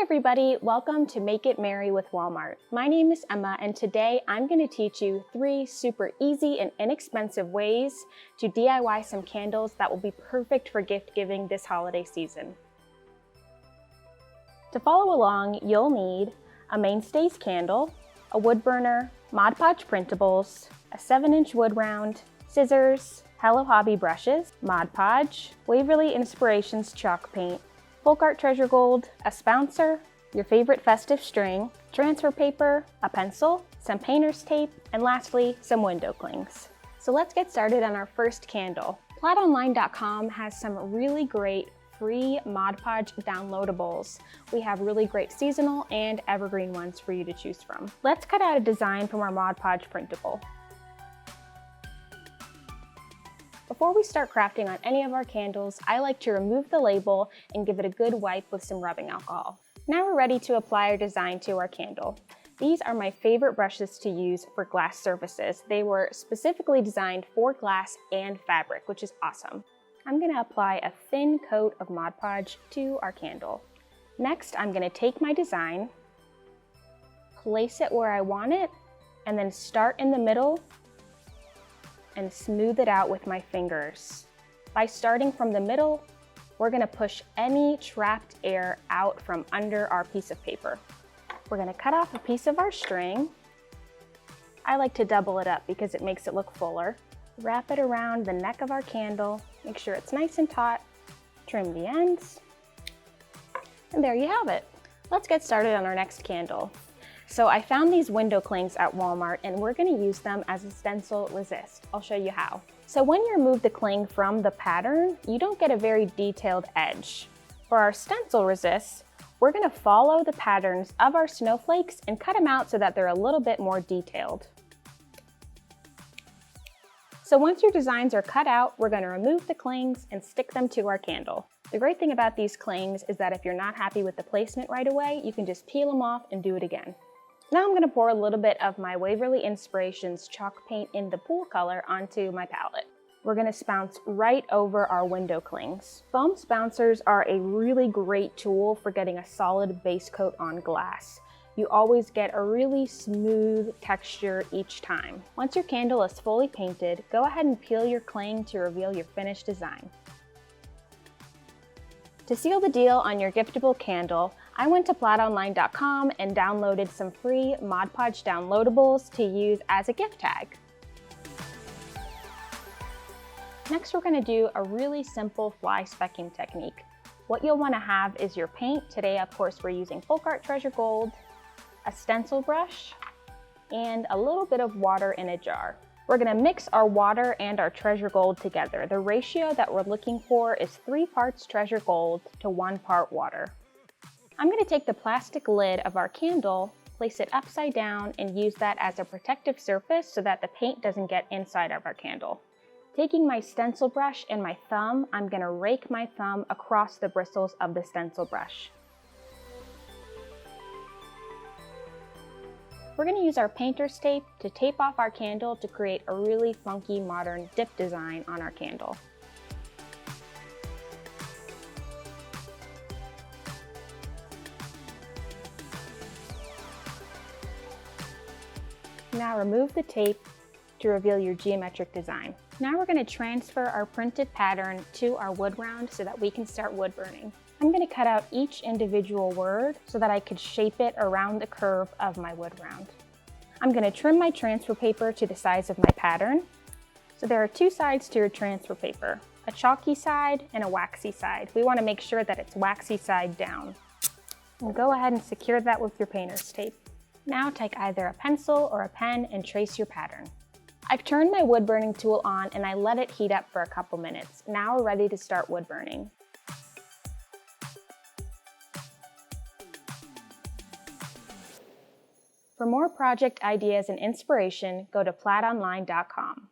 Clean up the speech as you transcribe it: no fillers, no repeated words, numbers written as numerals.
everybody, welcome to Make It Merry with Walmart. My name is Emma and today I'm going to teach you 3 super easy and inexpensive ways to DIY some candles that will be perfect for gift giving this holiday season. To follow along, you'll need a Mainstays candle, a wood burner, Mod Podge printables, a 7-inch wood round, scissors, Hello Hobby brushes, Mod Podge, Waverly Inspirations chalk paint, Folk Art Treasure Gold, a spouncer, your favorite festive string, transfer paper, a pencil, some painter's tape, and lastly, some window clings. So let's get started on our first candle. Plaidonline.com has some really great free Mod Podge downloadables. We have really great seasonal and evergreen ones for you to choose from. Let's cut out a design from our Mod Podge printable. Before we start crafting on any of our candles, I like to remove the label and give it a good wipe with some rubbing alcohol. Now we're ready to apply our design to our candle. These are my favorite brushes to use for glass surfaces. They were specifically designed for glass and fabric, which is awesome. I'm going to apply a thin coat of Mod Podge to our candle. Next, I'm going to take my design, place it where I want it, and then start in the middle and smooth it out with my fingers. By starting from the middle, we're gonna push any trapped air out from under our piece of paper. We're gonna cut off a piece of our string. I like to double it up because it makes it look fuller. Wrap it around the neck of our candle, make sure it's nice and taut, trim the ends, and there you have it. Let's get started on our next candle. So I found these window clings at Walmart and we're going to use them as a stencil resist. I'll show you how. So when you remove the cling from the pattern, you don't get a very detailed edge. For our stencil resists, we're going to follow the patterns of our snowflakes and cut them out so that they're a little bit more detailed. So once your designs are cut out, we're going to remove the clings and stick them to our candle. The great thing about these clings is that if you're not happy with the placement right away, you can just peel them off and do it again. Now I'm going to pour a little bit of my Waverly Inspirations chalk paint in the pool color onto my palette. We're going to spounce right over our window clings. Foam spouncers are a really great tool for getting a solid base coat on glass. You always get a really smooth texture each time. Once your candle is fully painted, go ahead and peel your cling to reveal your finished design. To seal the deal on your giftable candle, I went to Plaidonline.com and downloaded some free Mod Podge downloadables to use as a gift tag. Next, we're going to do a really simple fly specking technique. What you'll want to have is your paint. Today, of course, we're using Folk Art Treasure Gold, a stencil brush, and a little bit of water in a jar. We're going to mix our water and our Treasure Gold together. The ratio that we're looking for is 3 parts Treasure Gold to 1 part water. I'm going to take the plastic lid of our candle, place it upside down, and use that as a protective surface so that the paint doesn't get inside of our candle. Taking my stencil brush and my thumb, I'm going to rake my thumb across the bristles of the stencil brush. We're going to use our painter's tape to tape off our candle to create a really funky modern dip design on our candle. Now remove the tape to reveal your geometric design. Now we're going to transfer our printed pattern to our wood round so that we can start wood burning. I'm going to cut out each individual word so that I could shape it around the curve of my wood round. I'm going to trim my transfer paper to the size of my pattern. So there are 2 sides to your transfer paper, a chalky side and a waxy side. We want to make sure that it's waxy side down. And go ahead and secure that with your painter's tape. Now take either a pencil or a pen and trace your pattern. I've turned my wood burning tool on and I let it heat up for a couple minutes. Now we're ready to start wood burning. For more project ideas and inspiration, go to Plaidonline.com.